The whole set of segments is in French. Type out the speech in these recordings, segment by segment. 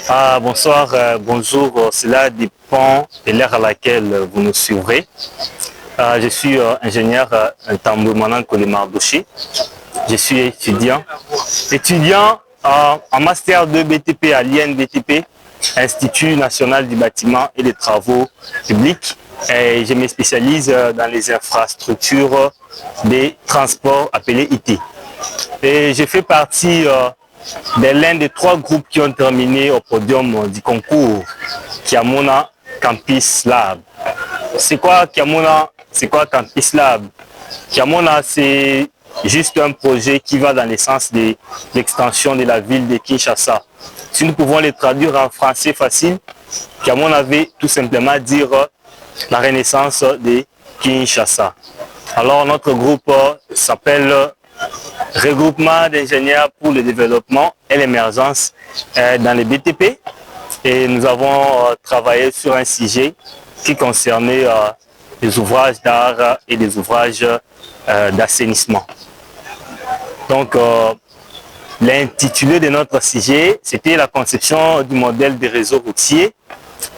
Bonsoir, bonjour. Cela dépend de l'heure à laquelle vous nous suivrez. Je suis ingénieur Tambo Manan Kolemardouchi. Je suis étudiant en master de BTP à l'INBTP, Institut national du bâtiment et des travaux publics. Et je me spécialise dans les infrastructures des transports appelés IT. Et je fais partie de l'un des 3 groupes qui ont terminé au podium du concours Kiamona Campus Lab. C'est quoi Kiamona? C'est quoi Campus Lab? Kiamona, c'est juste un projet qui va dans le sens de l'extension de la ville de Kinshasa. Si nous pouvons les traduire en français facile, Kiamona veut tout simplement dire la renaissance de Kinshasa. Alors notre groupe s'appelle Regroupement d'ingénieurs pour le développement et l'émergence dans les BTP. Et nous avons travaillé sur un sujet qui concernait des ouvrages d'art et des ouvrages d'assainissement. Donc, l'intitulé de notre sujet, c'était la conception du modèle des réseaux routiers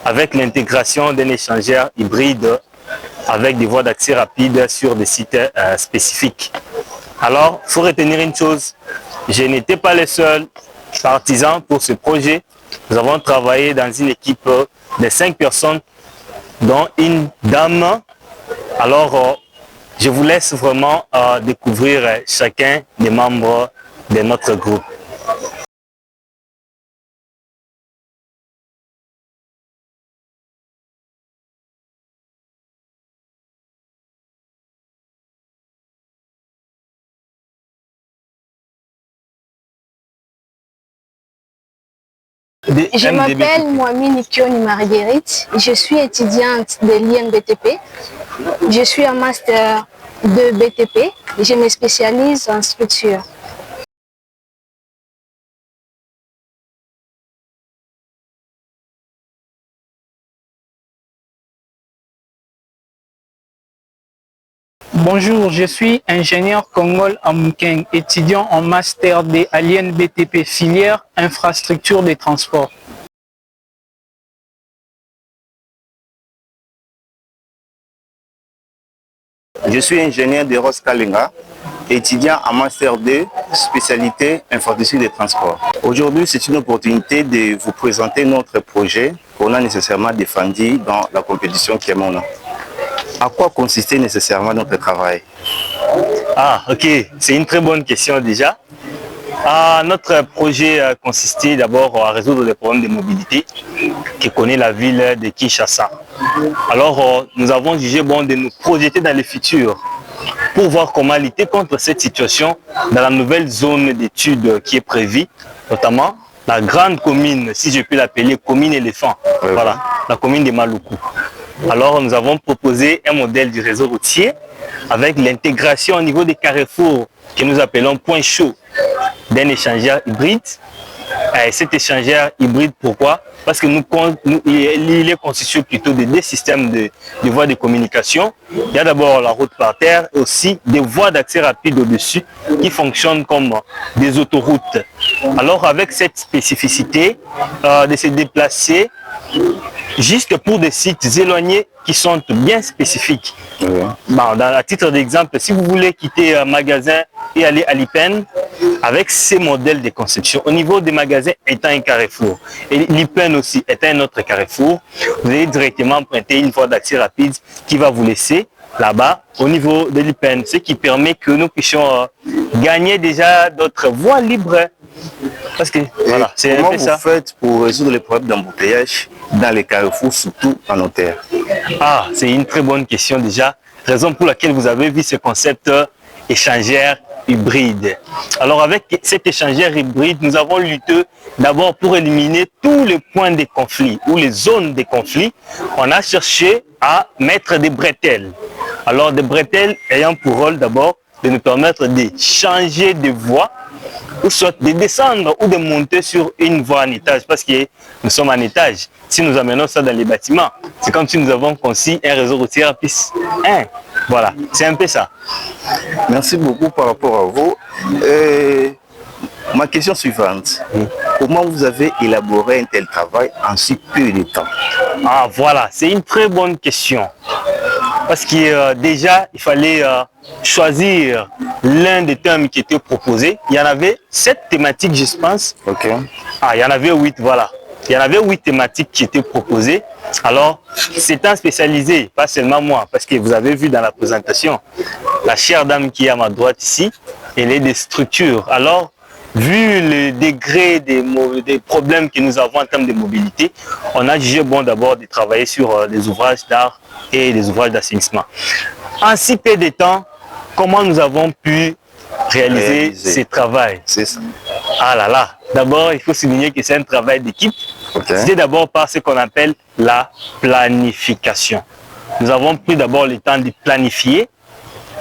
avec l'intégration d'un échangeur hybride avec des voies d'accès rapides sur des sites spécifiques. Alors, il faut retenir une chose, je n'étais pas le seul partisan pour ce projet. Nous avons travaillé dans une équipe de 5 personnes, dont une dame. Alors, je vous laisse vraiment découvrir chacun des membres de notre groupe. Je m'appelle Moami Nikioni Marguerite, je suis étudiante de l'INBTP, je suis en master de BTP, je me spécialise en structure. Bonjour, je suis ingénieur Kongol Amoukeng, étudiant en master D à l'INBTP, filière infrastructure des transports. Je suis ingénieur de Ross Kalinga, étudiant en master 2, spécialité infrastructure des transports. Aujourd'hui, c'est une opportunité de vous présenter notre projet qu'on a nécessairement défendu dans la compétition Kiamona. À quoi consistait nécessairement notre travail? Ok, c'est une très bonne question déjà. Notre projet consistait d'abord à résoudre les problèmes de mobilité que connaît la ville de Kinshasa. Alors, nous avons jugé bon de nous projeter dans le futur pour voir comment lutter contre cette situation dans la nouvelle zone d'études qui est prévue, notamment la grande commune, si je peux l'appeler commune éléphant, voilà, la commune de Maluku. Alors, nous avons proposé un modèle du réseau routier avec l'intégration au niveau des carrefours que nous appelons points chauds d'un échangeur hybride. Cet échangeur hybride, pourquoi? Parce que il est constitué plutôt de 2 systèmes de voies de communication. Il y a d'abord la route par terre et aussi des voies d'accès rapide au-dessus qui fonctionnent comme des autoroutes. Alors, avec cette spécificité de se déplacer juste pour des sites éloignés qui sont bien spécifiques. À titre d'exemple, si vous voulez quitter un magasin et aller à l'IPEN, avec ces modèles de conception, au niveau des magasins étant un carrefour, et l'IPEN aussi étant un autre carrefour, vous allez directement emprunter une voie d'accès rapide qui va vous laisser là-bas au niveau de l'IPEN, ce qui permet que nous puissions gagner déjà d'autres voies libres. Parce que voilà, c'est comment vous faites pour résoudre les problèmes d'embouteillage dans les carrefours, surtout en notaire? C'est une très bonne question déjà. Raison pour laquelle vous avez vu ce concept échangeur hybride. Alors avec cet échangeur hybride, nous avons lutté d'abord pour éliminer tous les points de conflit ou les zones de conflit. On a cherché à mettre des bretelles. Alors des bretelles ayant pour rôle d'abord de nous permettre de changer de voie ou soit de descendre ou de monter sur une voie en étage parce que nous sommes en étage. Si nous amenons ça dans les bâtiments, c'est comme si nous avons conçu un réseau routier à piste 1. Voilà, c'est un peu ça. Merci beaucoup par rapport à vous. Ma question suivante. Comment vous avez élaboré un tel travail en si peu de temps? Ah voilà, c'est une très bonne question. Parce que déjà, il fallait choisir l'un des thèmes qui était proposé. Il y en avait 7 thématiques, je pense. Ok. Ah, il y en avait 8, voilà. Il y en avait 8 thématiques qui étaient proposées. Alors, c'est un spécialisé, pas seulement moi, parce que vous avez vu dans la présentation, la chère dame qui est à ma droite ici, elle est des structures. Alors, vu le degré des problèmes que nous avons en termes de mobilité, on a jugé bon d'abord de travailler sur les ouvrages d'art et les ouvrages d'assainissement. En si peu de temps, comment nous avons pu réaliser ce travail? C'est ça. Ah là là, d'abord il faut souligner que c'est un travail d'équipe. Okay. C'est d'abord par ce qu'on appelle la planification. Nous avons pris d'abord le temps de planifier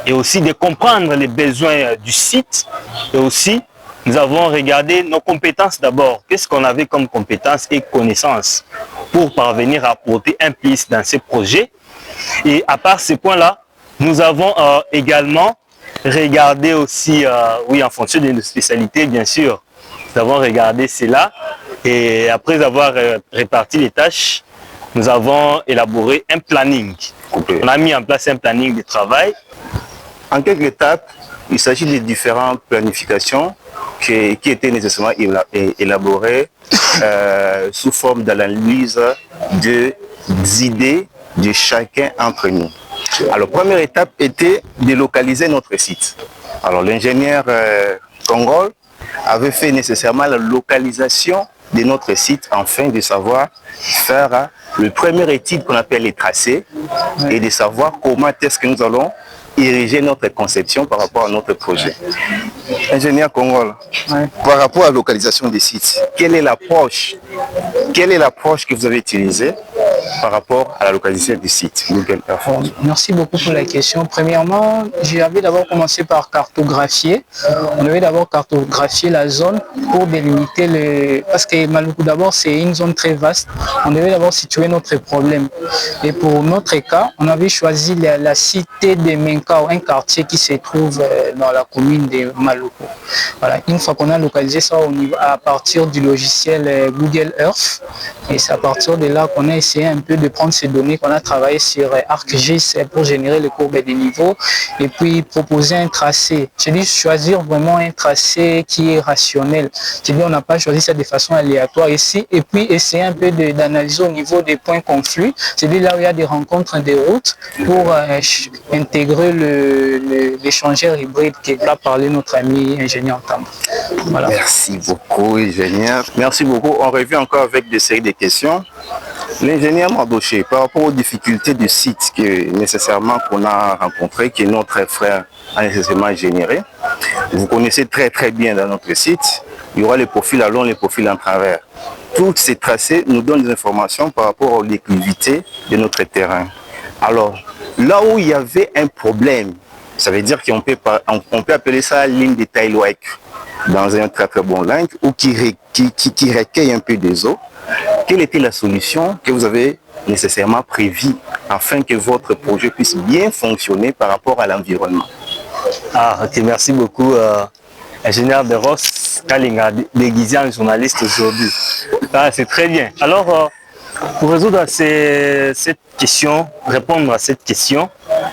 et aussi de comprendre les besoins du site et aussi nous avons regardé nos compétences d'abord. Qu'est-ce qu'on avait comme compétences et connaissances pour parvenir à apporter un plus dans ces projets. Et à part ces points-là, nous avons également regardé aussi, oui, en fonction de nos spécialités, bien sûr, nous avons regardé cela. Et après avoir réparti les tâches, nous avons élaboré un planning. Okay. On a mis en place un planning de travail. En quelques étapes, il s'agit de différentes planifications qui étaient nécessairement élaborées sous forme d'analyse des idées de chacun entre nous. Alors, première étape était de localiser notre site. Alors, l'ingénieur Congol avait fait nécessairement la localisation de notre site afin de savoir faire le premier étude qu'on appelle les tracés et de savoir comment est-ce que nous allons ériger notre conception par rapport à notre projet. Ingénieur Congol, par rapport à la localisation des sites, quelle est l'approche que vous avez utilisée par rapport à la localisation des sites Google Earth? Merci beaucoup pour la question. Premièrement, j'avais d'abord commencé par cartographier. On devait d'abord cartographier la zone pour délimiter le... Parce que Maluku d'abord c'est une zone très vaste. On devait d'abord situer notre problème. Et pour notre cas, on avait choisi la cité de Menkao, un quartier qui se trouve dans la commune de Maluku. Voilà. Une fois qu'on a localisé ça à partir du logiciel Google Earth, et c'est à partir de là qu'on a essayé un peu de prendre ces données qu'on a travaillé sur ArcGIS pour générer les courbes des niveaux et puis proposer un tracé. J'ai dit choisir vraiment un tracé qui est rationnel. J'ai dit on n'a pas choisi ça de façon aléatoire ici et puis essayer un peu d'analyser au niveau des points conflus. C'est là où il y a des rencontres des routes pour intégrer l'échangeur hybride qui va parler notre ami ingénieur Tambo. Voilà. Merci beaucoup ingénieur. Merci beaucoup. On revient encore avec des séries de questions. L'ingénieur Mardoché, par rapport aux difficultés du site que nécessairement qu'on a rencontré, que notre frère a nécessairement généré, vous connaissez très très bien dans notre site, il y aura les profils à long, les profils en travers. Tous ces tracés nous donnent des informations par rapport à l'éclivité de notre terrain. Alors, là où il y avait un problème, ça veut dire qu'on peut appeler ça ligne de Tailwake dans un très très bon langue ou qui recueille un peu des eaux. Quelle était la solution que vous avez nécessairement prévue afin que votre projet puisse bien fonctionner par rapport à l'environnement? Ah, ok, merci beaucoup, ingénieur de Ross Kalinga, déguisé en journaliste aujourd'hui. Ah, c'est très bien. Alors, pour résoudre cette question, répondre à cette question,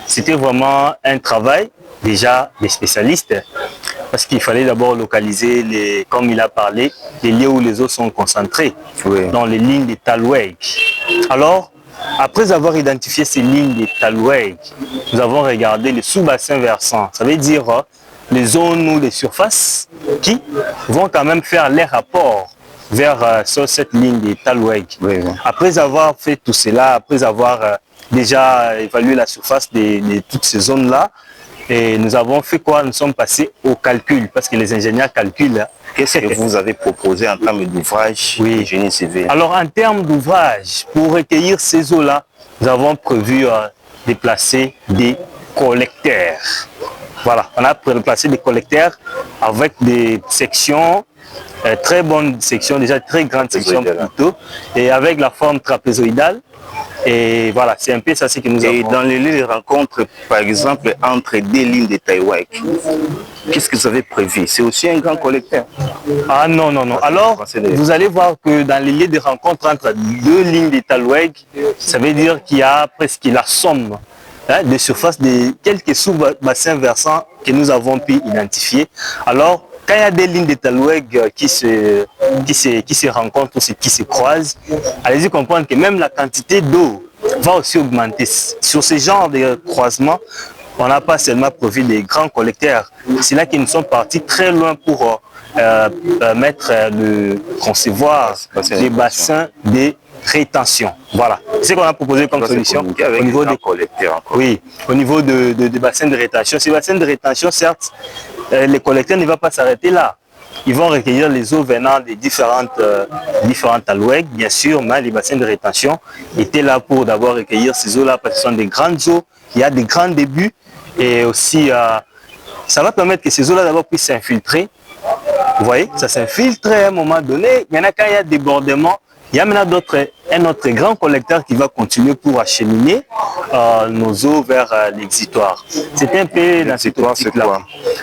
c'était vraiment un travail déjà des spécialistes. Parce qu'il fallait d'abord localiser, comme il a parlé, les lieux où les eaux sont concentrées, oui, dans les lignes de Tailwake. Alors, après avoir identifié ces lignes de Tailwake, nous avons regardé les sous-bassins versants. Ça veut dire les zones ou les surfaces qui vont quand même faire les rapports vers sur cette ligne de Tailwake. Oui, oui. Après avoir fait tout cela, après avoir déjà évalué la surface de toutes ces zones-là, et nous avons fait quoi? Nous sommes passés au calcul, parce que les ingénieurs calculent. Qu'est-ce que vous avez proposé en termes d'ouvrage? Oui, génie civil. Alors en termes d'ouvrage, pour recueillir ces eaux-là, nous avons prévu de placer des collecteurs. Voilà, on a placé des collecteurs avec des sections, très bonnes sections, déjà très grandes sections plutôt, et avec la forme trapézoïdale. Et voilà, c'est un peu ça ce que nous avons. Et dans les lieux de rencontre, par exemple, entre deux lignes de Taïwan, qu'est-ce que vous avez prévu? C'est aussi un grand collecteur? Ah non, non, non. Alors, vous allez voir que dans les lieux de rencontre entre deux lignes de Taïwan, ça veut dire qu'il y a presque la somme de surface de quelques sous-bassins versants que nous avons pu identifier. Alors, quand il y a des lignes de Taloueg qui se rencontrent ou qui se croisent, allez-y comprendre que même la quantité d'eau va aussi augmenter. Sur ce genre de croisement, on n'a pas seulement prévu des grands collecteurs. C'est là qu'ils nous sont partis très loin pour concevoir des bassins de rétention. Voilà. C'est ce qu'on a proposé comme solution au niveau des collecteurs. Oui, au niveau des bassins de rétention. Ces bassins de rétention, certes, les collecteurs ne vont pas s'arrêter là. Ils vont recueillir les eaux venant des différentes alouettes, bien sûr, mais les bassins de rétention étaient là pour d'abord recueillir ces eaux-là parce que ce sont des grandes eaux, il y a des grands débuts et aussi ça va permettre que ces eaux-là d'abord puissent s'infiltrer. Vous voyez, ça s'infiltre à un moment donné. Maintenant, quand il y a débordement, il y a maintenant un autre grand collecteur qui va continuer pour acheminer nos eaux vers l'exitoire. C'est un peu dans cette optique-là.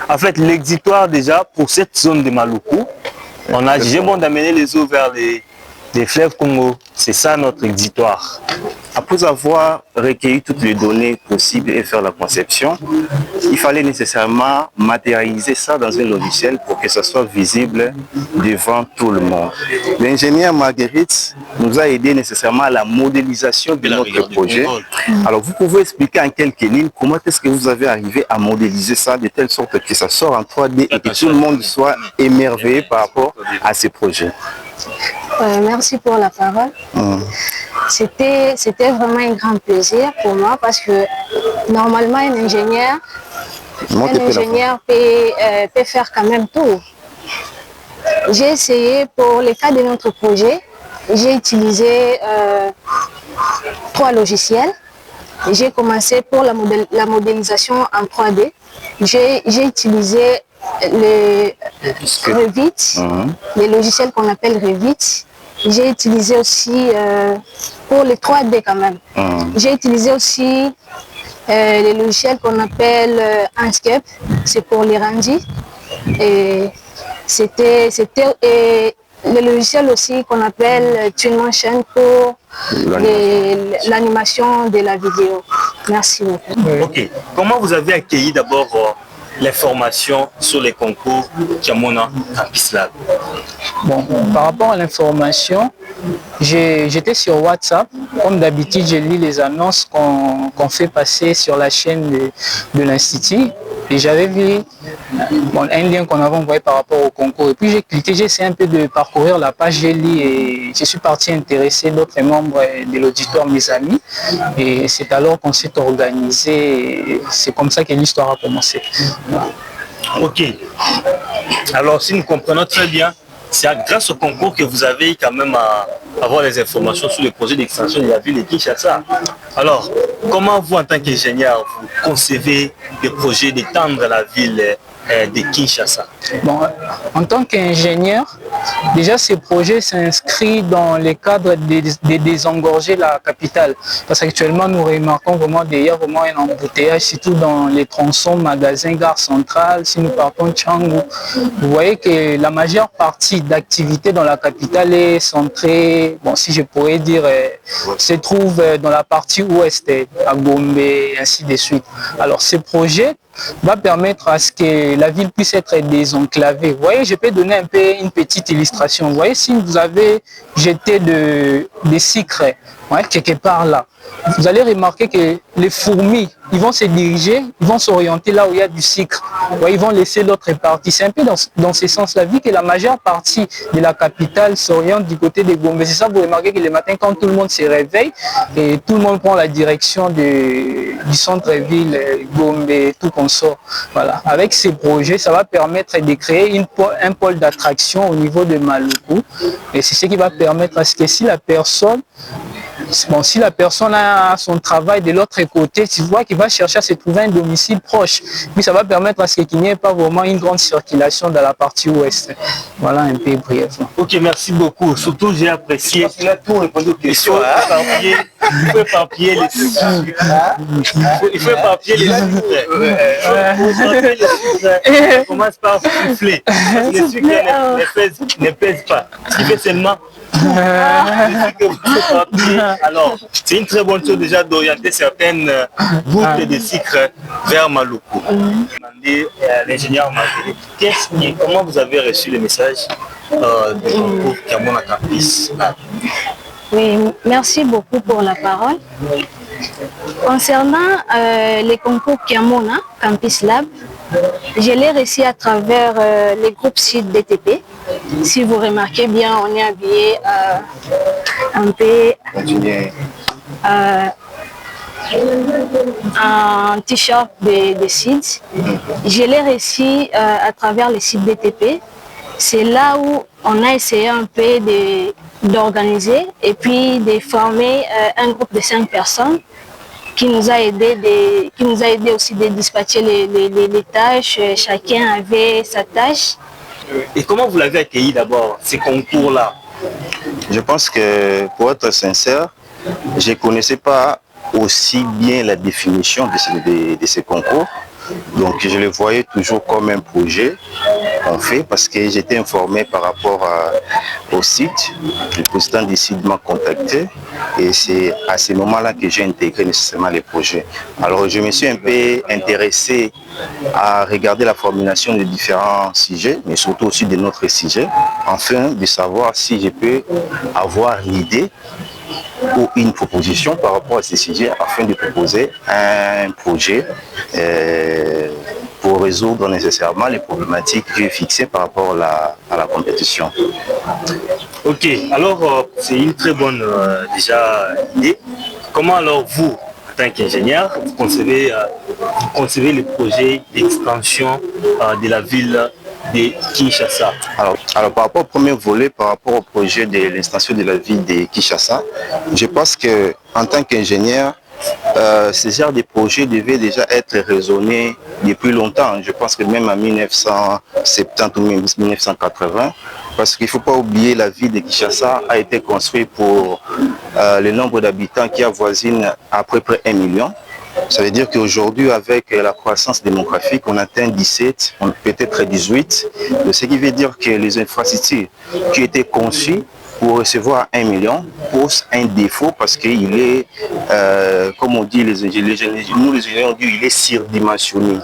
En fait, l'exitoire, déjà, pour cette zone de Maluku, on a jugé bon d'amener les eaux vers les fleuves Congo. C'est ça notre exutoire. Après avoir recueilli toutes les données possibles et faire la conception, il fallait nécessairement matérialiser ça dans un logiciel pour que ça soit visible devant tout le monde. L'ingénieur Marguerite nous a aidé nécessairement à la modélisation de notre projet. Alors vous pouvez expliquer en quelques lignes comment est-ce que vous avez arrivé à modéliser ça de telle sorte que ça sort en 3D et que tout le monde soit émerveillé par rapport à ces projets. Merci pour la parole. C'était vraiment un grand plaisir pour moi parce que normalement un ingénieur peut faire quand même tout. J'ai essayé pour le cas de notre projet, j'ai utilisé 3 logiciels. J'ai commencé pour la modélisation en 3D. J'ai utilisé le Revit, les logiciels qu'on appelle Revit. J'ai utilisé aussi pour les 3D quand même. J'ai utilisé aussi les logiciels qu'on appelle Enscape, c'est pour les rendus. Et c'était le logiciel aussi qu'on appelle Twinmotion pour l'animation de la vidéo. Merci beaucoup. Ok. Comment vous avez accueilli d'abord l'information sur les concours Kiamona Campus Lab? Bon, par rapport à l'information, j'étais sur WhatsApp. Comme d'habitude, j'ai lu les annonces qu'on fait passer sur la chaîne de l'Institut. Et j'avais vu un lien qu'on avait envoyé par rapport au concours. Et puis j'ai cliqué, j'ai essayé un peu de parcourir la page, j'ai lu et je suis parti intéresser d'autres membres de l'auditoire, mes amis. Et c'est alors qu'on s'est organisé. C'est comme ça que l'histoire a commencé. Voilà. Ok. Alors si nous comprenons très bien, c'est grâce au concours que vous avez quand même à avoir les informations sur le projet d'extension de la ville de Kinshasa. Alors, comment vous, en tant qu'ingénieur, vous concevez le projet d'étendre la ville de Kinshasa? Bon, en tant qu'ingénieur, déjà ce projet s'inscrit dans le cadre de désengorger la capitale. Parce qu'actuellement, nous remarquons vraiment vraiment un embouteillage, surtout dans les tronçons, magasins, gare centrale. Si nous partons de Tchangou, vous voyez que la majeure partie d'activité dans la capitale est centrée, bon, si je pourrais dire, se trouve dans la partie ouest, à Gombe, et ainsi de suite. Alors, ce projet va permettre à ce que la ville puisse être désenclavée. Vous voyez, je peux donner un peu une petite illustration. Vous voyez, si vous avez jeté des sucres quelque part là, vous allez remarquer que les fourmis, ils vont se diriger, ils vont s'orienter là où il y a du sucre. Vous voyez, ils vont laisser l'autre partie. C'est un peu dans ce sens-là, vu que la majeure partie de la capitale s'oriente du côté de Gombe. C'est ça, vous remarquez que le matin, quand tout le monde se réveille, et tout le monde prend la direction du centre-ville, Gombe, tout qu'on sort. Voilà. Avec ces projets, ça va permettre de créer un pôle d'attraction au niveau de Maluku. Et c'est ce qui va permettre à ce que si la personne bon, si la personne a son travail de l'autre côté, tu vois qu'il va chercher à se trouver un domicile proche. Puis ça va permettre à ce qu'il n'y ait pas vraiment une grande circulation dans la partie ouest. Voilà un peu brièvement. Ok, merci beaucoup. Surtout, j'ai apprécié. Il a tout répondu aux questions. Il faut éparpiller les sucres. Il faut éparpiller les sucres. On commence par souffler. Les sucres ne pèsent pas. Ce qui fait seulement. Alors, c'est une très bonne chose déjà d'orienter certaines boucles de sucre vers Maluku. Demandez à l'ingénieur Marguerite, comment vous avez reçu le message du concours Kiamona Campus Lab? Oui, merci beaucoup pour la parole. Concernant les concours Kiamona Campus Lab, je l'ai reçu à travers les groupes sites DTP. Si vous remarquez bien, on est habillé un peu en t-shirt de sites. Je l'ai reçu à travers les sites BTP. C'est là où on a essayé un peu d'organiser et puis de former un groupe de 5 personnes qui nous a aidé aussi de dispatcher les tâches. Chacun avait sa tâche. Et comment vous l'avez accueilli d'abord, ces concours-là? Je pense que, pour être sincère, je ne connaissais pas aussi bien la définition de ces concours. Donc je le voyais toujours comme un projet qu'on fait parce que j'étais informé par rapport au site. Le président du site m'a contacté et c'est à ce moment-là que j'ai intégré nécessairement les projets. Alors je me suis un peu intéressé à regarder la formulation de différents sujets, mais surtout aussi de notre sujet, afin de savoir si je peux avoir l'idée ou une proposition par rapport à ces sujets afin de proposer un projet pour résoudre nécessairement les problématiques que j'ai fixées par rapport à la compétition. Ok, alors c'est une très bonne déjà idée. Comment alors vous, en tant qu'ingénieur, vous concevez le projet d'extension de la ville de Kinshasa? Alors par rapport au premier volet, par rapport au projet de l'extension de la ville de Kinshasa, je pense que en tant qu'ingénieur, ce genre de projet devait déjà être raisonné depuis longtemps. Je pense que même en 1970 ou 1980, parce qu'il ne faut pas oublier la ville de Kinshasa a été construite pour le nombre d'habitants qui avoisine à peu près 1 million. Ça veut dire qu'aujourd'hui, avec la croissance démographique, on atteint 17, peut-être 18. Ce qui veut dire que les infrastructures qui étaient conçues pour recevoir 1 million pose un défaut parce qu'il est, comme on dit, nous les ingénieurs ont dit, il est surdimensionné.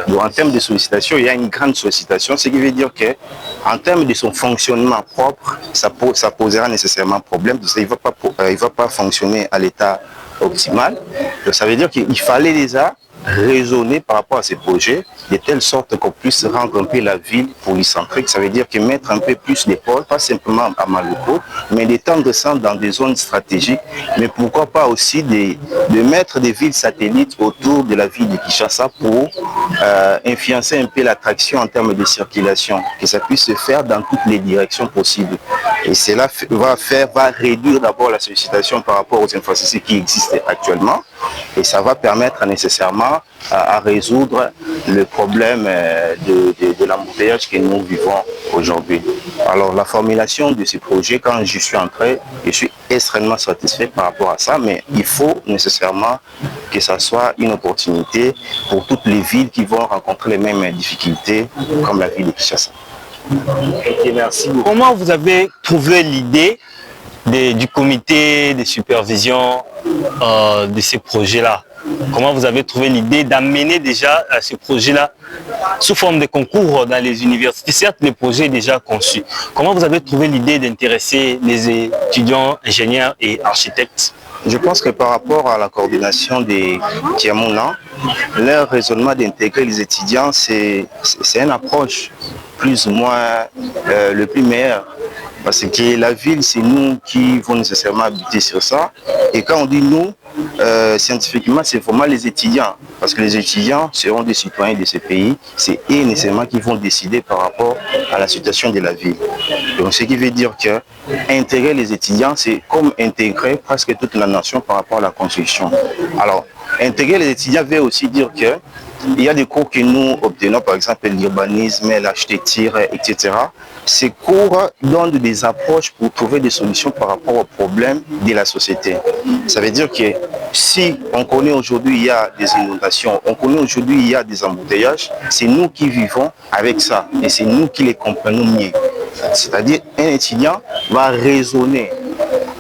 Donc en termes de sollicitation, il y a une grande sollicitation, ce qui veut dire qu'en termes de son fonctionnement propre, ça posera nécessairement problème, parce qu'il ne va pas fonctionner à l'état optimal. Donc ça veut dire qu'il fallait déjà raisonner par rapport à ces projets de telle sorte qu'on puisse rendre un peu la ville polycentrique. Ça veut dire que mettre un peu plus d'épaule, pas simplement à Maluku, mais d'étendre ça dans des zones stratégiques, mais pourquoi pas aussi de mettre des villes satellites autour de la ville de Kinshasa pour influencer un peu l'attraction en termes de circulation, que ça puisse se faire dans toutes les directions possibles. Et cela va réduire d'abord la sollicitation par rapport aux infrastructures qui existent actuellement, et ça va permettre nécessairement à résoudre le problème de l'embouteillage que nous vivons aujourd'hui. Alors la formulation de ces projets, quand je suis entré, je suis extrêmement satisfait par rapport à ça, mais il faut nécessairement que ça soit une opportunité pour toutes les villes qui vont rencontrer les mêmes difficultés comme la ville de Kinshasa. Ok, merci beaucoup. Comment vous avez trouvé l'idée du comité de supervision de ces projets-là? Comment vous avez trouvé l'idée d'amener déjà ce projet-là sous forme de concours dans les universités? Certes, le projet est déjà conçu. Comment vous avez trouvé l'idée d'intéresser les étudiants, ingénieurs et architectes? Je pense que par rapport à la coordination des Kiamona, leur raisonnement d'intégrer les étudiants, c'est une approche plus ou moins le plus meilleur. Parce que la ville, c'est nous qui vont nécessairement habiter sur ça. Et quand on dit nous, scientifiquement, c'est vraiment les étudiants. Parce que les étudiants seront des citoyens de ce pays. C'est eux nécessairement qui vont décider par rapport à la situation de la ville. Donc, ce qui veut dire que intégrer les étudiants, c'est comme intégrer presque toute la nation par rapport à la construction. Alors, intégrer les étudiants veut aussi dire que il y a des cours que nous obtenons, par exemple l'urbanisme, l'architecture, etc. Ces cours donnent des approches pour trouver des solutions par rapport aux problèmes de la société. Ça veut dire que si on connaît aujourd'hui il y a des inondations, on connaît aujourd'hui il y a des embouteillages, c'est nous qui vivons avec ça et c'est nous qui les comprenons mieux. C'est-à-dire un étudiant va raisonner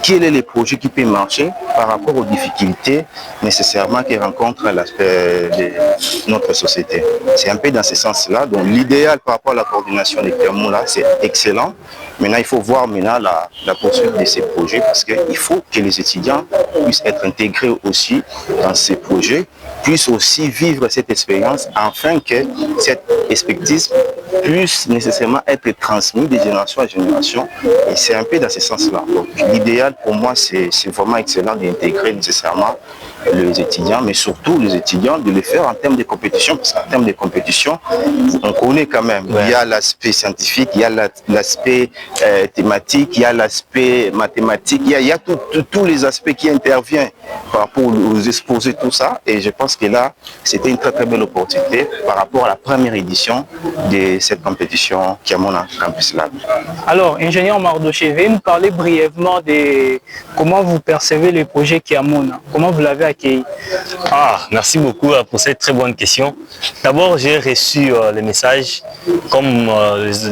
quel est le projet qui peut marcher par rapport aux difficultés nécessairement que rencontre notre société. C'est un peu dans ce sens-là. Donc l'idéal par rapport à la coordination des termes là, c'est excellent. Maintenant, il faut voir maintenant la poursuite de ces projets parce qu'il faut que les étudiants puissent être intégrés aussi dans ces projets, puissent aussi vivre cette expérience afin que cette expertise puisse nécessairement être transmise de génération à génération. Et c'est un peu dans ce sens-là. Donc l'idéal pour moi, c'est vraiment excellent d'intégrer nécessairement les étudiants, mais surtout les étudiants, de le faire en termes de compétition, parce qu'en termes de compétition, on connaît quand même, il y a l'aspect scientifique, il y a l'aspect thématique, il y a l'aspect mathématique, il y a tous les aspects qui interviennent par rapport aux exposés, tout ça, et je pense que là, c'était une très très belle opportunité par rapport à la première édition de cette compétition qui est à mon Campus Lab. Alors, ingénieur Mardoché, veuillez nous parler brièvement de comment vous percevez le projet Kiamona, comment vous l'avez accueilli. Merci beaucoup pour cette très bonne question. D'abord, j'ai reçu les messages comme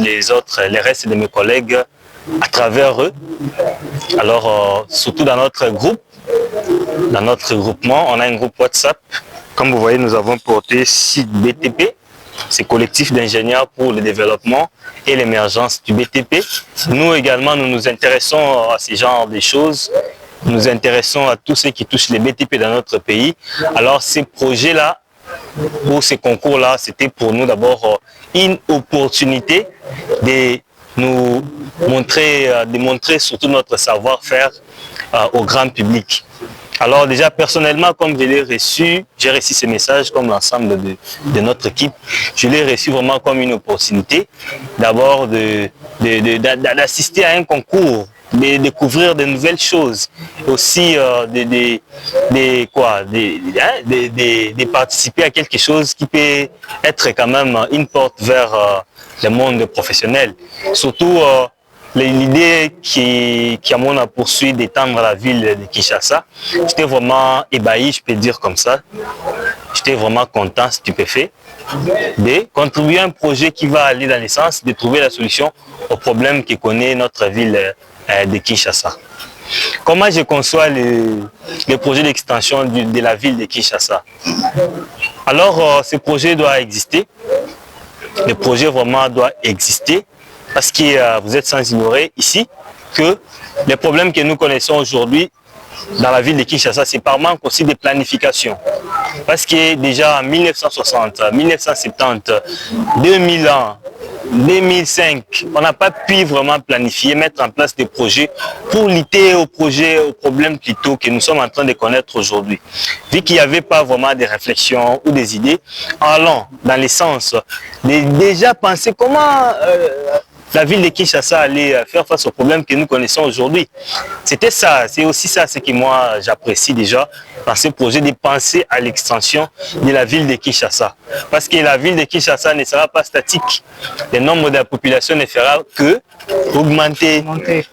les restes de mes collègues à travers eux. Alors, surtout dans notre groupe, dans notre groupement, on a un groupe WhatsApp. Comme vous voyez, nous avons porté site BTP. C'est collectif d'ingénieurs pour le développement et l'émergence du BTP. Nous également, nous nous intéressons à ce genre de choses. Nous nous intéressons à tout ce qui touche les BTP dans notre pays. Alors ces projets-là, ou ces concours-là, c'était pour nous d'abord une opportunité de nous montrer, surtout notre savoir-faire au grand public. Alors déjà personnellement, comme je l'ai reçu, j'ai reçu ces messages comme l'ensemble de notre équipe. Je l'ai reçu vraiment comme une opportunité d'abord d'assister à un concours, de découvrir de nouvelles choses, aussi de participer à quelque chose qui peut être quand même une porte vers le monde professionnel. Surtout l'idée qui a poursuivi d'étendre la ville de Kinshasa, j'étais vraiment ébahi, je peux dire comme ça. J'étais vraiment content, stupéfait de contribuer à un projet qui va aller dans le sens de trouver la solution aux problèmes que connaît notre ville de Kinshasa. Comment je conçois le projet d'extension de la ville de Kinshasa? Alors, ce projet doit exister. Le projet vraiment doit exister. Parce que vous êtes sans ignorer ici que les problèmes que nous connaissons aujourd'hui dans la ville de Kinshasa, c'est par manque aussi de planification. Parce que déjà en 1960, 1970, 2000 ans, 2005, on n'a pas pu vraiment planifier, mettre en place des projets pour lutter aux problèmes plutôt que nous sommes en train de connaître aujourd'hui. Vu qu'il n'y avait pas vraiment de réflexions ou des idées, allant dans le sens de déjà penser comment la ville de Kinshasa allait faire face aux problèmes que nous connaissons aujourd'hui. C'était ça, c'est aussi ça ce que moi j'apprécie déjà dans ce projet, de penser à l'extension de la ville de Kinshasa. Parce que la ville de Kinshasa ne sera pas statique. Le nombre de la population ne fera que augmenter.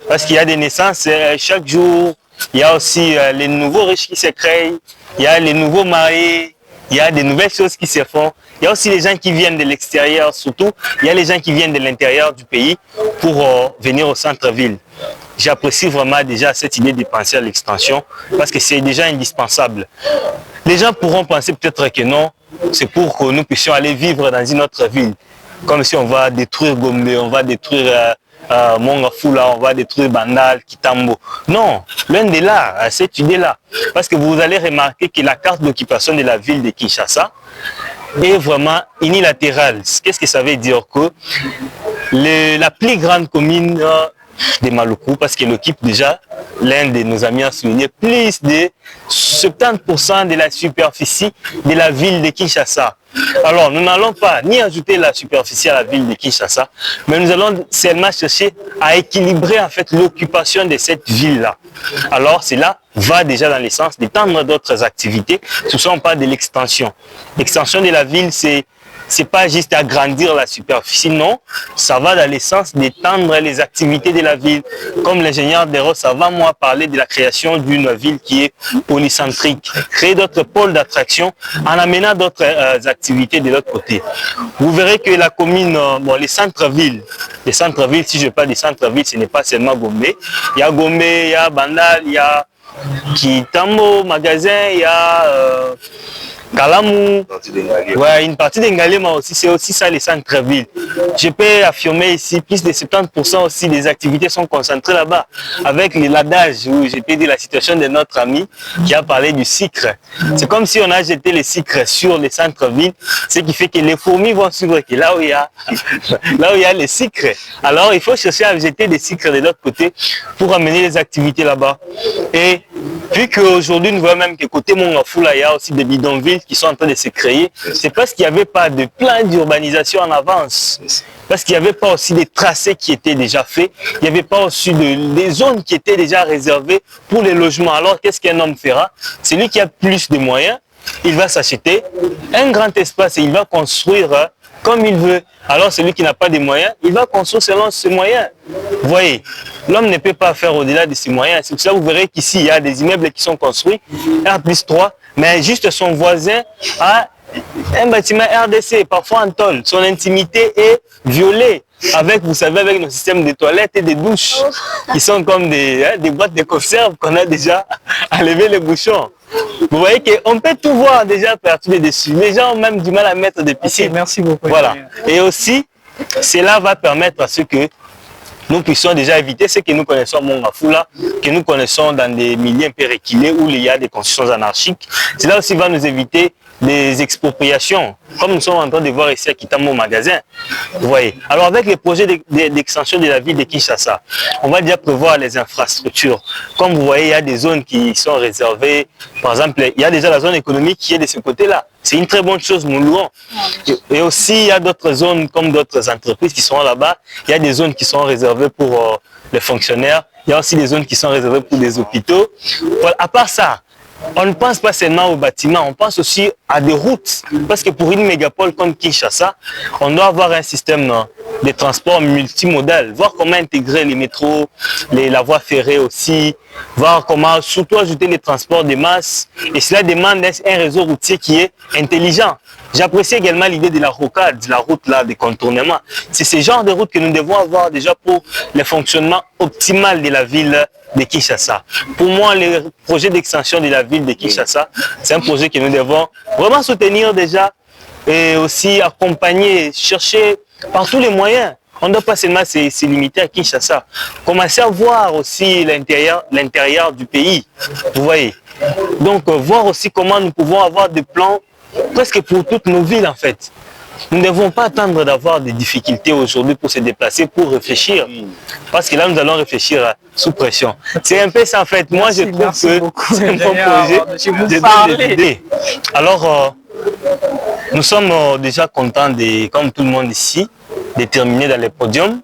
Parce qu'il y a des naissances chaque jour, il y a aussi les nouveaux riches qui se créent, il y a les nouveaux mariés, il y a des nouvelles choses qui se font. Il y a aussi les gens qui viennent de l'extérieur, surtout. Il y a les gens qui viennent de l'intérieur du pays pour venir au centre-ville. J'apprécie vraiment déjà cette idée de penser à l'extension parce que c'est déjà indispensable. Les gens pourront penser peut-être que non, c'est pour que nous puissions aller vivre dans une autre ville. Comme si on va détruire Gombe, on va détruire Mongafula, on va détruire Bandal, Kitambo. Non, loin de là, cette idée-là. Parce que vous allez remarquer que la carte d'occupation de la ville de Kinshasa est vraiment unilatérale. Qu'est-ce que ça veut dire? Que la plus grande commune de Maluku, parce que l'équipe déjà, l'un de nos amis a souligné, plus de 70% de la superficie de la ville de Kinshasa. Alors, nous n'allons pas ni ajouter la superficie à la ville de Kinshasa, mais nous allons seulement chercher à équilibrer en fait l'occupation de cette ville-là. Alors, cela va déjà dans le sens d'étendre d'autres activités. Ce ne sont pas de l'extension. L'extension de la ville, c'est pas juste agrandir la superficie, non, ça va dans le sens d'étendre les activités de la ville. Comme l'ingénieur Deros, ça va moi parler de la création d'une ville qui est polycentrique, créer d'autres pôles d'attraction en amenant d'autres activités de l'autre côté. Vous verrez que la commune, bon, les centres-villes, si je parle des centres-villes, ce n'est pas seulement Gombe. Il y a Gombe, il y a Bandal, il y a Kitamo, Magasin, il y a Kalamou, ouais, une partie d'Engalema aussi, c'est aussi ça les centres-villes. Je peux affirmer ici, plus de 70% aussi des activités sont concentrées là-bas. Avec l'adage, où j'ai dit la situation de notre ami qui a parlé du sucre. C'est comme si on a jeté le sucre sur les centres-villes, ce qui fait que les fourmis vont suivre que là où il y a les sucres. Alors il faut chercher à jeter des sucres de l'autre côté pour amener les activités là-bas. Et vu qu'aujourd'hui, nous voyons même que côté Mongafula, il y a aussi des bidonvilles qui sont en train de se créer. C'est parce qu'il n'y avait pas de plan d'urbanisation en avance. Parce qu'il n'y avait pas aussi des tracés qui étaient déjà faits. Il n'y avait pas aussi des zones qui étaient déjà réservées pour les logements. Alors, qu'est-ce qu'un homme fera? Celui qui a plus de moyens, il va s'acheter un grand espace et il va construire comme il veut. Alors, celui qui n'a pas de moyens, il va construire selon ses moyens. Vous voyez, l'homme ne peut pas faire au-delà de ses moyens. C'est pour ça que vous verrez qu'ici, il y a des immeubles qui sont construits, R+3, mais juste son voisin a un bâtiment RDC, parfois en tôle. Son intimité est violée avec, vous savez, avec nos systèmes de toilettes et de douches qui sont comme des boîtes de conserve qu'on a déjà enlevé les bouchons. Vous voyez qu'on peut tout voir déjà perturbé dessus. Les gens ont même du mal à mettre des piscines. Okay, merci beaucoup. Voilà. Et aussi, cela va permettre à ce que nous puissions déjà éviter ce que nous connaissons à Mongafula, que nous connaissons dans des milieux un peu reculés où il y a des constructions anarchiques. Cela aussi va nous éviter des expropriations, comme nous sommes en train de voir ici à Kitamo Magasin. Vous voyez. Alors avec les projets d'extension de la ville de Kinshasa, on va déjà prévoir les infrastructures. Comme vous voyez, il y a des zones qui sont réservées. Par exemple, il y a déjà la zone économique qui est de ce côté-là. C'est une très bonne chose, nous louons. Et aussi, il y a d'autres zones comme d'autres entreprises qui sont là-bas. Il y a des zones qui sont réservées pour les fonctionnaires. Il y a aussi des zones qui sont réservées pour des hôpitaux. Voilà. À part ça, on ne pense pas seulement aux bâtiments, on pense aussi à des routes. Parce que pour une mégapole comme Kinshasa, on doit avoir un système de transport multimodal, voir comment intégrer les métros, la voie ferrée aussi, voir comment surtout ajouter les transports de masse. Et cela demande un réseau routier qui est intelligent. J'apprécie également l'idée de la rocade, la route là, de contournement. C'est ce genre de route que nous devons avoir déjà pour le fonctionnement optimal de la ville de Kinshasa. Pour moi, le projet d'extension de la ville de Kinshasa, c'est un projet que nous devons vraiment soutenir déjà et aussi accompagner, chercher par tous les moyens. On ne doit pas seulement se limiter à Kinshasa. Commencer à voir aussi l'intérieur du pays. Vous voyez. Donc, voir aussi comment nous pouvons avoir des plans presque pour toutes nos villes en fait. Nous ne devons pas attendre d'avoir des difficultés aujourd'hui pour se déplacer, pour réfléchir. Parce que là, nous allons réfléchir sous pression. C'est un peu ça en fait. Moi, je trouve que c'est un bon projet. Alors, nous sommes déjà contents, comme tout le monde ici, de terminer dans les podiums.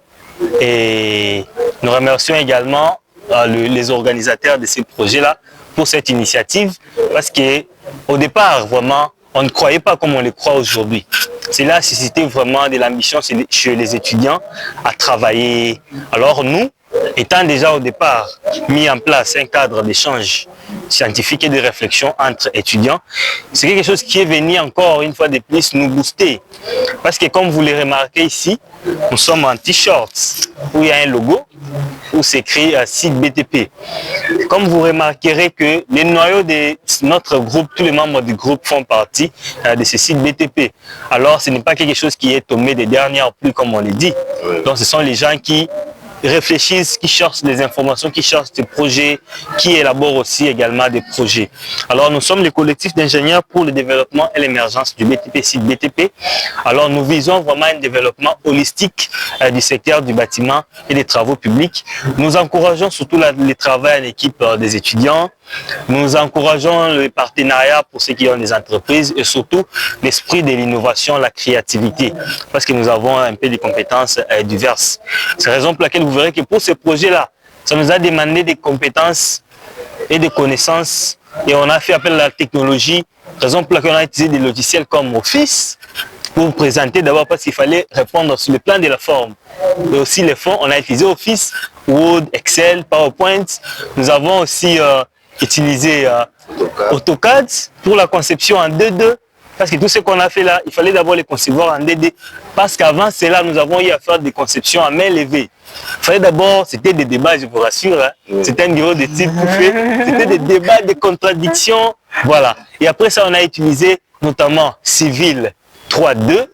Et nous remercions également les organisateurs de ces projets-là pour cette initiative. Parce qu'au départ, vraiment, on ne croyait pas comme on le croit aujourd'hui. Cela a suscité vraiment de l'ambition chez les étudiants à travailler. Alors nous, étant déjà au départ mis en place un cadre d'échange scientifique et de réflexion entre étudiants, c'est quelque chose qui est venu encore une fois de plus nous booster. Parce que comme vous le remarquez ici, nous sommes en t-shirt où il y a un logo où c'est écrit site BTP. Comme vous remarquerez que les noyaux de notre groupe, tous les membres du groupe font partie de ce site BTP. Alors ce n'est pas quelque chose qui est tombé des dernières pluies comme on le dit. Donc ce sont les gens qui réfléchissent, qui cherchent des informations, qui cherchent des projets, qui élaborent aussi également des projets. Alors nous sommes le collectif d'ingénieurs pour le développement et l'émergence du BTP site BTP. Alors nous visons vraiment un développement holistique du secteur du bâtiment et des travaux publics. Nous encourageons surtout le travail en équipe des étudiants. Nous encourageons le partenariat pour ceux qui ont des entreprises et surtout l'esprit de l'innovation, la créativité, parce que nous avons un peu de compétences diverses. C'est la raison pour laquelle vous verrez que pour ce projet-là, ça nous a demandé des compétences et des connaissances et on a fait appel à la technologie, raison pour laquelle on a utilisé des logiciels comme Office pour vous présenter d'abord parce qu'il fallait répondre sur le plan de la forme. Et aussi les fonds, on a utilisé Office, Word, Excel, PowerPoint. Nous avons aussi utilisé AutoCAD pour la conception en 2D. Parce que tout ce qu'on a fait là, il fallait d'abord les concevoir en 2D. Parce qu'avant cela, nous avons eu à faire des conceptions à main levée. Il fallait d'abord, c'était des débats, je vous rassure. Hein. C'était un niveau de type fait. C'était des débats, des contradictions. Voilà. Et après ça, on a utilisé notamment Civil 3.2.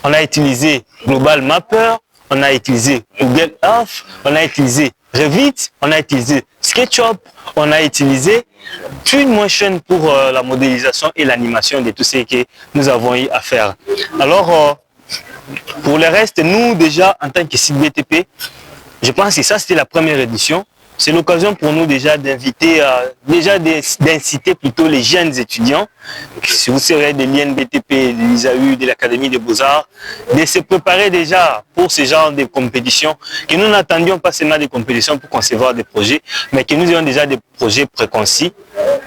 On a utilisé Global Mapper. On a utilisé Google Earth. On a utilisé Revit. On a utilisé SketchUp. On a utilisé Twinmotion pour la modélisation et l'animation de tout ce que nous avons eu à faire. Alors, pour le reste, nous déjà, en tant que site BTP, je pense que ça c'était la première édition. C'est l'occasion pour nous déjà d'inviter, d'inciter plutôt les jeunes étudiants, si vous serez de l'INBTP, de l'ISAU, de l'Académie des Beaux-Arts, de se préparer déjà pour ce genre de compétitions, que nous n'attendions pas seulement des compétitions pour concevoir des projets, mais que nous ayons déjà des projets préconcis,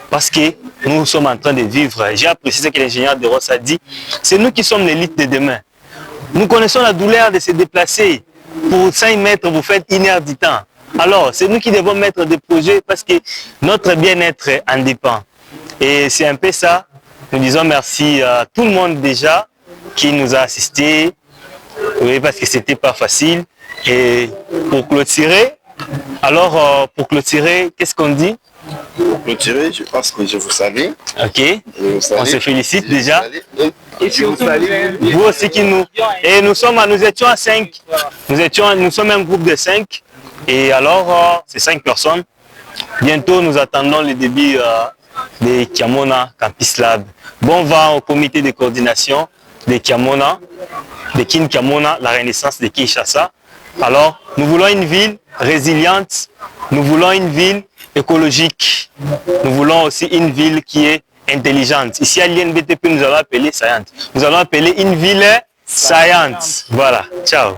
parce que nous sommes en train de vivre, j'ai apprécié ce que l'ingénieur de Ross a dit, c'est nous qui sommes l'élite de demain. Nous connaissons la douleur de se déplacer. Pour 5 mètres, vous faites 1 heure du temps. Alors, c'est nous qui devons mettre des projets parce que notre bien-être en dépend. Et c'est un peu ça. Nous disons merci à tout le monde déjà qui nous a assistés. Oui, parce que c'était pas facile. Et pour clôturer, qu'est-ce qu'on dit? Pour clôturer, je pense que je vous salue. Ok. On se félicite déjà. Et je vous salue. Vous aussi qui nous... Et nous étions à 5. Nous sommes un groupe de 5. Et alors, c'est 5 personnes. Bientôt, nous attendons le début de Kiamona Campus Lab. Bon vent au comité de coordination de Kiamona, de Kin Kiamona, la renaissance de Kinshasa. Alors, nous voulons une ville résiliente. Nous voulons une ville écologique. Nous voulons aussi une ville qui est intelligente. Ici à l'INBTP, nous allons appeler saillante. Nous allons appeler une ville saillante. Voilà. Ciao.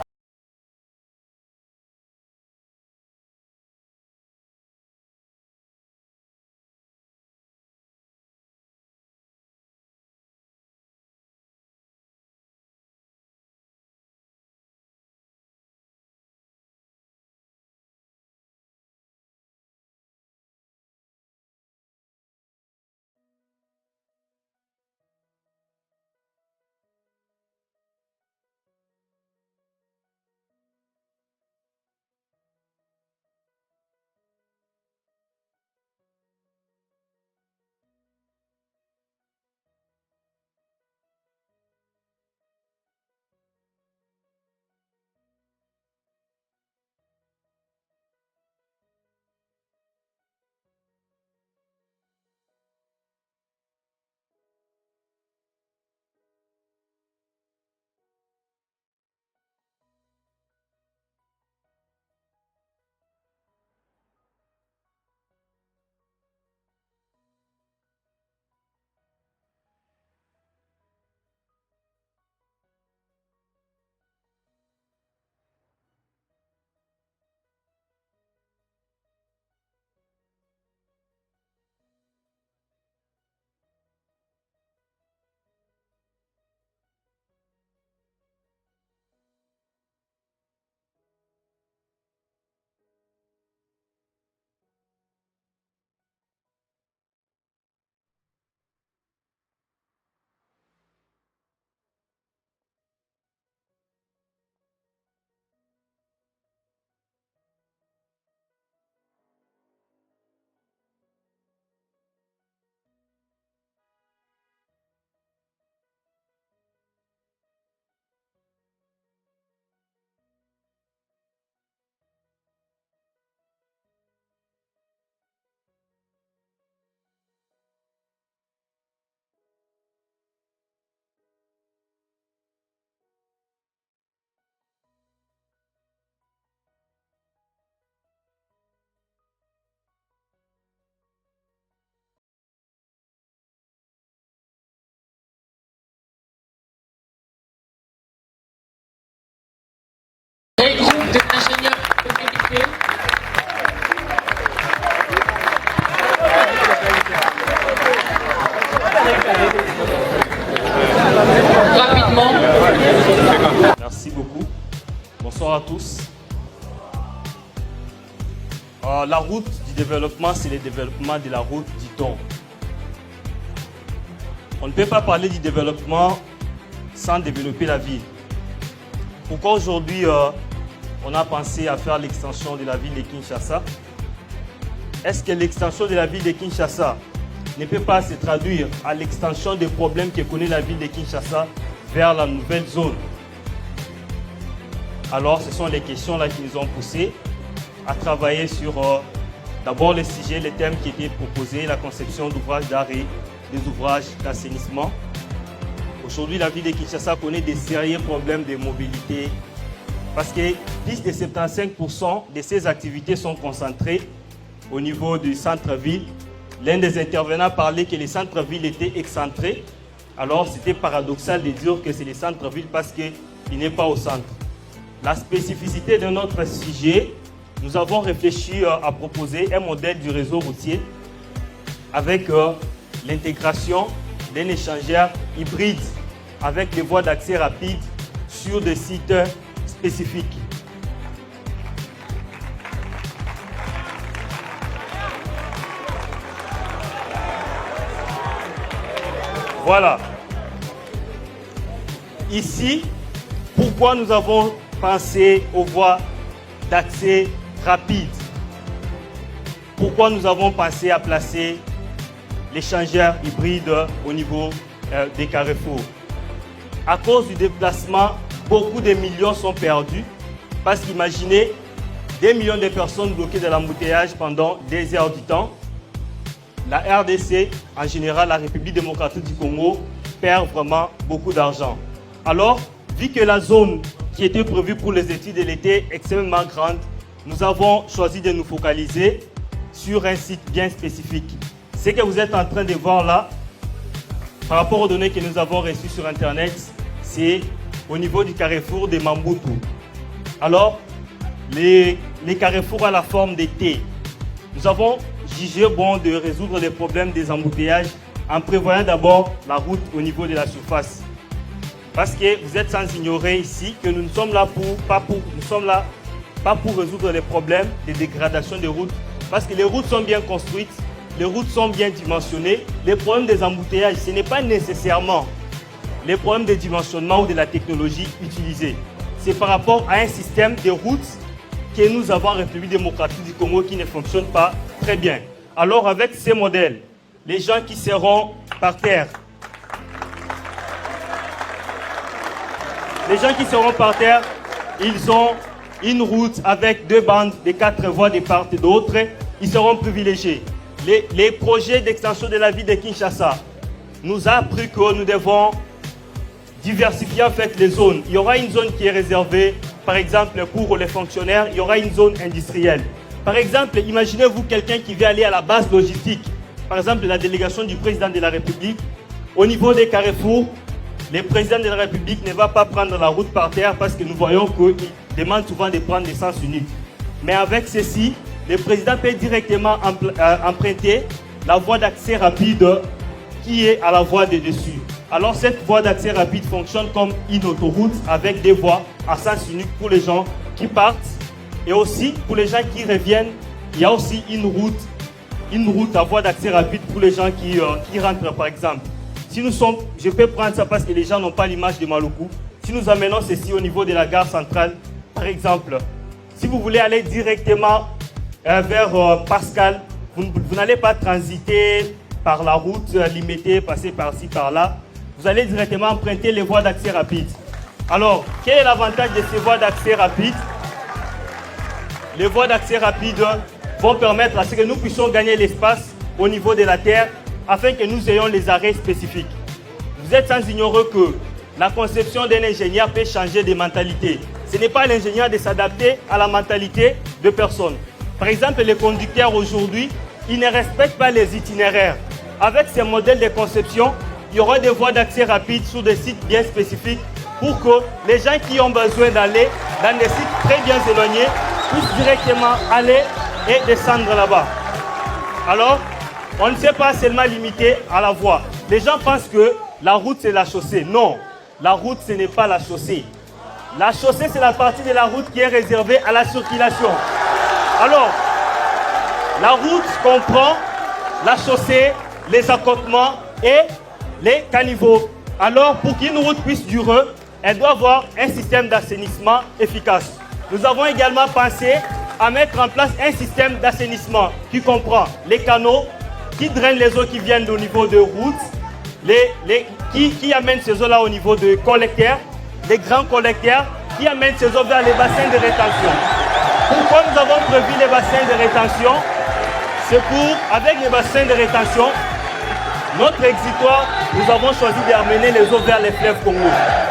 Rapidement. Merci beaucoup. Bonsoir à tous. La route du développement, c'est le développement de la route, dit-on. On ne peut pas parler du développement sans développer la ville. Pourquoi aujourd'hui on a pensé à faire l'extension de la ville de Kinshasa? Est-ce que l'extension de la ville de Kinshasa ne peut pas se traduire à l'extension des problèmes que connaît la ville de Kinshasa vers la nouvelle zone? Alors, ce sont les questions là qui nous ont poussés à travailler sur d'abord les sujets, les thèmes qui étaient proposés, la conception d'ouvrages d'art et des ouvrages d'assainissement. Aujourd'hui, la ville de Kinshasa connaît des sérieux problèmes de mobilité parce que plus de 75% de ces activités sont concentrées au niveau du centre-ville. L'un des intervenants parlait que les centres-villes étaient excentrés. Alors, c'était paradoxal de dire que c'est les centres-villes parce qu'il n'est pas au centre. La spécificité de notre sujet, nous avons réfléchi à proposer un modèle du réseau routier avec l'intégration d'un échangeur hybride avec des voies d'accès rapides sur des sites spécifiques. Voilà. Ici, pourquoi nous avons pensé aux voies d'accès rapide? Pourquoi nous avons pensé à placer l'échangeur hybride au niveau des carrefours? À cause du déplacement, beaucoup de millions sont perdus parce qu'imaginez des millions de personnes bloquées dans l'embouteillage pendant des heures du temps. La RDC, en général la République démocratique du Congo, perd vraiment beaucoup d'argent. Alors, vu que la zone qui était prévue pour les études de l'été est extrêmement grande, nous avons choisi de nous focaliser sur un site bien spécifique. Ce que vous êtes en train de voir là, par rapport aux données que nous avons reçues sur Internet, c'est au niveau du carrefour de Mambutu. Alors, les carrefours à la forme de T. Nous avons jugé bon de résoudre les problèmes des embouteillages en prévoyant d'abord la route au niveau de la surface. Parce que vous êtes sans ignorer ici que nous ne sommes là pas pour résoudre les problèmes de dégradation des routes. Parce que les routes sont bien construites, les routes sont bien dimensionnées. Les problèmes des embouteillages, ce n'est pas nécessairement les problèmes de dimensionnement ou de la technologie utilisée. C'est par rapport à un système de routes que nous avons en République démocratique du Congo qui ne fonctionne pas très bien. Alors avec ces modèles, les gens qui seront par terre, ils ont une route avec 2 bandes de 4 voies de part et d'autre. Ils seront privilégiés. Les projets d'extension de la ville de Kinshasa nous a appris que nous devons diversifier en fait les zones. Il y aura une zone qui est réservée, par exemple, pour les fonctionnaires. Il y aura une zone industrielle. Par exemple, imaginez-vous quelqu'un qui veut aller à la base logistique, par exemple la délégation du président de la République. Au niveau des carrefours, le président de la République ne va pas prendre la route par terre parce que nous voyons qu'il demande souvent de prendre des sens uniques. Mais avec ceci, le président peut directement emprunter la voie d'accès rapide qui est à la voie de dessus. Alors cette voie d'accès rapide fonctionne comme une autoroute avec des voies à sens unique pour les gens qui partent et aussi pour les gens qui reviennent. Il y a aussi une route à voie d'accès rapide pour les gens qui rentrent par exemple. Si nous sommes, je peux prendre ça parce que les gens n'ont pas l'image de Maluku. Si nous amenons ceci au niveau de la gare centrale, par exemple, si vous voulez aller directement vers Pascal, vous n'allez pas transiter par la route limitée, passer par-ci, par-là. Vous allez directement emprunter les voies d'accès rapide. Alors, quel est l'avantage de ces voies d'accès rapide? Les voies d'accès rapide vont permettre à ce que nous puissions gagner l'espace au niveau de la terre afin que nous ayons les arrêts spécifiques. Vous êtes sans ignorer que la conception d'un ingénieur peut changer de mentalité. Ce n'est pas l'ingénieur de s'adapter à la mentalité de personnes. Par exemple, les conducteurs aujourd'hui, ils ne respectent pas les itinéraires. Avec ces modèles de conception, il y aura des voies d'accès rapide sur des sites bien spécifiques pour que les gens qui ont besoin d'aller dans des sites très bien éloignés puissent directement aller et descendre là-bas. Alors, on ne s'est pas seulement limité à la voie. Les gens pensent que la route, c'est la chaussée. Non, la route, ce n'est pas la chaussée. La chaussée, c'est la partie de la route qui est réservée à la circulation. Alors, la route comprend la chaussée, les accotements et les caniveaux. Alors, pour qu'une route puisse durer, elle doit avoir un système d'assainissement efficace. Nous avons également pensé à mettre en place un système d'assainissement qui comprend les canaux, qui drainent les eaux qui viennent au niveau de routes, qui amènent ces eaux-là au niveau de collecteurs, les grands collecteurs, qui amènent ces eaux vers les bassins de rétention. Pourquoi nous avons prévu les bassins de rétention? C'est pour, avec les bassins de rétention, notre exitoire, nous avons choisi d'amener les eaux vers les fleuves Congo.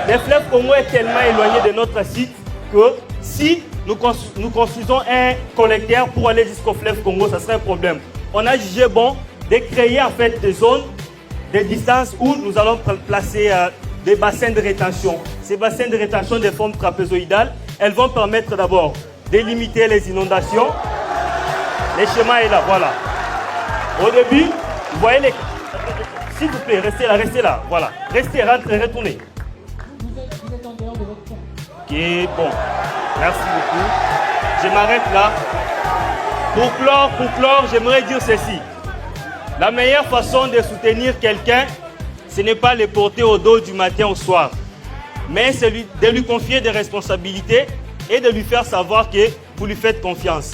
Le fleuve Congo est tellement éloigné de notre site que si nous construisons un collecteur pour aller jusqu'au fleuve Congo, ça serait un problème. On a jugé bon de créer en fait des zones, des distances où nous allons placer des bassins de rétention. Ces bassins de rétention de forme trapézoïdale, elles vont permettre d'abord de limiter les inondations. Le schéma est là, voilà. Au début, vous voyez les... S'il vous plaît, restez là, voilà. Restez, retournez. Vous êtes en dehors de votre temps. Ok, bon. Merci beaucoup. Je m'arrête là. Pour clore, j'aimerais dire ceci. La meilleure façon de soutenir quelqu'un, ce n'est pas le porter au dos du matin au soir, mais c'est de lui confier des responsabilités et de lui faire savoir que vous lui faites confiance.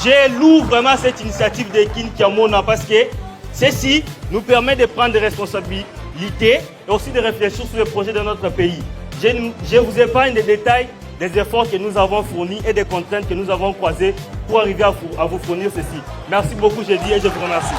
J'ai loué vraiment cette initiative de Kin Kiamona parce que ceci nous permet de prendre des responsabilités et aussi de réfléchir sur le projet de notre pays. Je vous épargne des détails des efforts que nous avons fournis et des contraintes que nous avons croisées pour arriver à vous fournir ceci. Merci beaucoup, je dis, et je vous remercie.